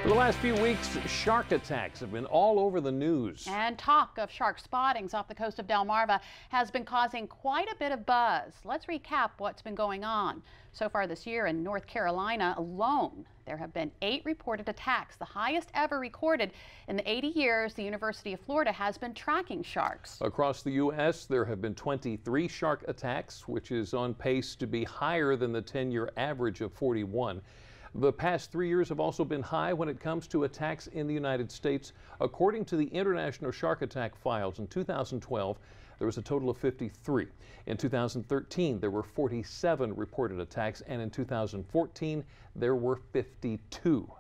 For the last few weeks, shark attacks have been all over the news. And talk of shark spottings off the coast of Delmarva has been causing quite a bit of buzz. Let's recap what's been going on. So far this year in North Carolina alone, there have been 8 reported attacks, the highest ever recorded in the 80 years the University of Florida has been tracking sharks. Across the U.S., there have been 23 shark attacks, which is on pace to be higher than the 10-year average of 41. The past 3 years have also been high when it comes to attacks in the United States. According to the International Shark Attack Files, in 2012, there was a total of 53. In 2013, there were 47 reported attacks, and in 2014, there were 52.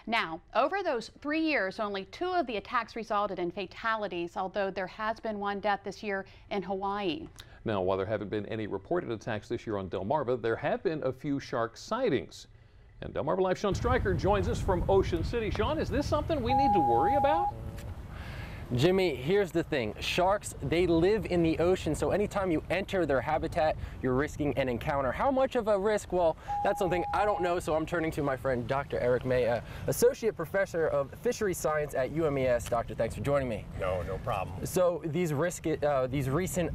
Now, over those 3 years, only 2 of the attacks resulted in fatalities, although there has been 1 death this year in Hawaii. Now, while there haven't been any reported attacks this year on Delmarva, there have been a few shark sightings. And Delmarva Life Sean Stryker joins us from Ocean City. Sean, is this something we need to worry about? Jimmy, here's the thing. Sharks, they live in the ocean, so anytime you enter their habitat, you're risking an encounter. How much of a risk? Well, that's something I don't know, so I'm turning to my friend Dr. Eric May, Associate Professor of Fisheries Science at UMES. Doctor, thanks for joining me. No problem. So these recent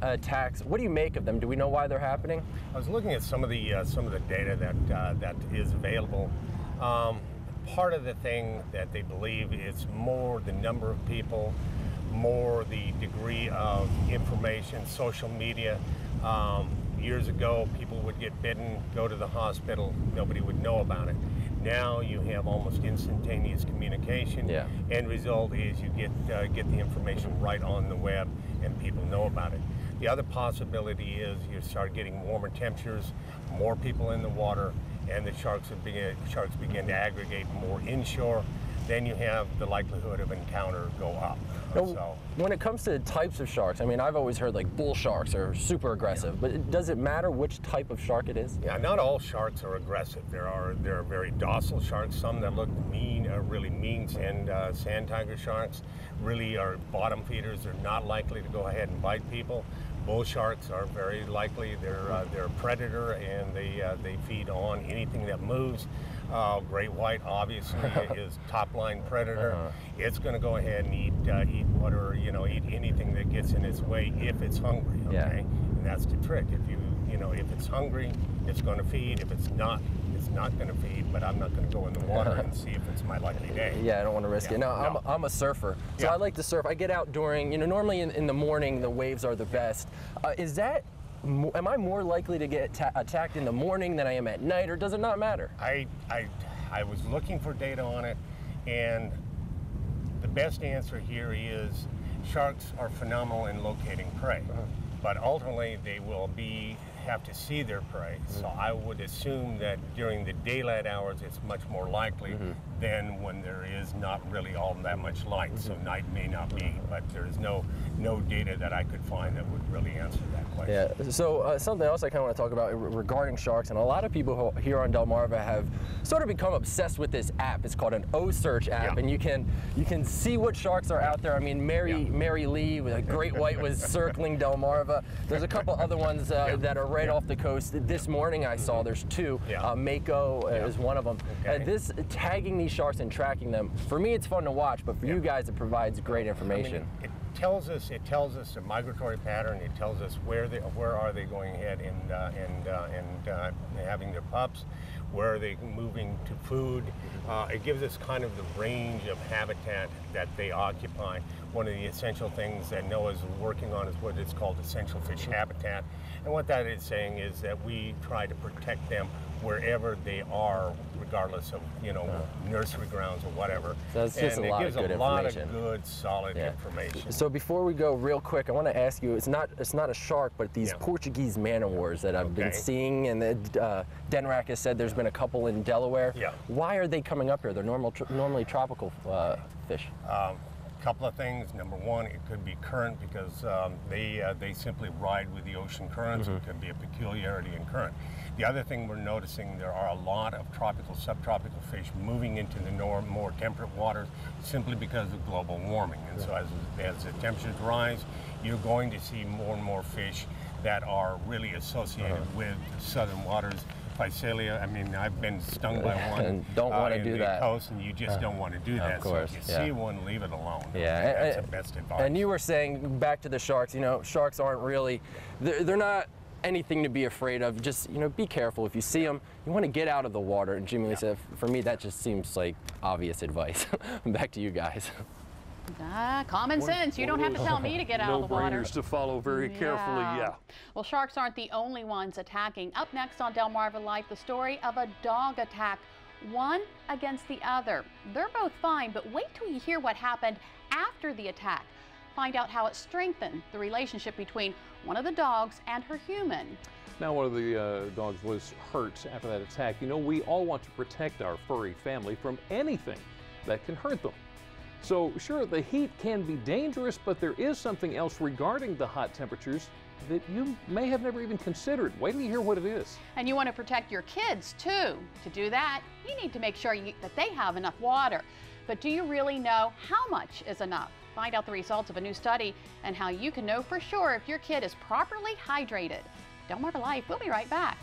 attacks, what do you make of them? Do we know why they're happening? I was looking at some of the data that is available. Part of the thing that they believe is more the number of people, more the degree of information, social media. Years ago, people would get bitten, go to the hospital, nobody would know about it. Now you have almost instantaneous communication. Yeah. End result is you get the information right on the web and people know about it. The other possibility is you start getting warmer temperatures, more people in the water, and the sharks begin to aggregate more inshore. Then you have the likelihood of encounter go up. Now, when it comes to types of sharks, I mean, I've always heard like bull sharks are super aggressive, but does it matter which type of shark it is? Yeah, not all sharks are aggressive. There are very docile sharks, some that look mean, are really mean, and sand tiger sharks really are bottom feeders. They're not likely to go ahead and bite people. Bull sharks are very likely. They're a predator, and they feed on anything that moves. Great white obviously is top line predator. It's going to go ahead and eat water, eat anything that gets in its way if it's hungry. Okay, yeah. And that's the trick. If it's hungry, it's going to feed. If it's not going to feed. But I'm not going to go in the water and see if it's my lucky day. Yeah, I don't want to risk it. No, No. I'm a surfer, so I like to surf. I get out during, normally in the morning the waves are the best. Am I more likely to get attacked in the morning than I am at night, or does it not matter? I was looking for data on it, and the best answer here is sharks are phenomenal in locating prey, but ultimately they will have to see their prey. So I would assume that during the daylight hours it's much more likely than when there is not really all that much light. So night may not be, but there is no data that I could find that would really answer that question. Yeah, so something else I kind of want to talk about regarding sharks, and a lot of people here on Delmarva have sort of become obsessed with this app. It's called an O-Search app, and you can see what sharks are out there. I mean, Mary Lee, with a great white, was circling Delmarva. There's a couple other ones that are right off the coast. This morning I saw there's 2. Mako is one of them. Okay. This tagging these sharks and tracking them, for me it's fun to watch, but for you guys it provides great information. I mean, it tells us a migratory pattern. It tells us where are they going ahead and having their pups, where are they moving to food. It gives us kind of the range of habitat that they occupy. One of the essential things that NOAA's working on is what is called essential fish habitat. And what that is saying is that we try to protect them wherever they are, regardless of nursery grounds or whatever. So it's just and a lot it gives of good a lot information. of good, solid information. So before we go, real quick, I want to ask you, it's not a shark, but these Portuguese man-o-wars that I've been seeing, and DENRAC has said there's been a couple in Delaware. Yeah. Why are they coming up here? They're normally tropical fish. Couple of things. Number one, it could be current because they simply ride with the ocean currents. It could be a peculiarity in current. The other thing we're noticing, there are a lot of tropical, subtropical fish moving into the more temperate waters simply because of global warming. And so as the temperatures rise, you're going to see more and more fish that are really associated with southern waters. Physalia. I mean, I've been stung by one. And don't want to do that. Coast, and you just don't want to do that. Of course, so if you see one, leave it alone. Yeah, that's the best advice. And you were saying, back to the sharks, you know, sharks aren't really, they're not anything to be afraid of. Just, you know, be careful. If you see them, you want to get out of the water. And Jimmy Lee said, for me, that just seems like obvious advice. Back to you guys. Common sense. You don't have to tell me to get out of the water. No-brainers to follow very carefully, yeah. Well, sharks aren't the only ones attacking. Up next on Delmarva Life, the story of a dog attack, one against the other. They're both fine, but wait till you hear what happened after the attack. Find out how it strengthened the relationship between one of the dogs and her human. Now, one of the dogs was hurt after that attack. You know, we all want to protect our furry family from anything that can hurt them. So sure, the heat can be dangerous, but there is something else regarding the hot temperatures that you may have never even considered. Wait till you hear what it is. And you want to protect your kids too. To do that, you need to make sure that they have enough water. But do you really know how much is enough? Find out the results of a new study and how you can know for sure if your kid is properly hydrated. Delmarva Life, we'll be right back.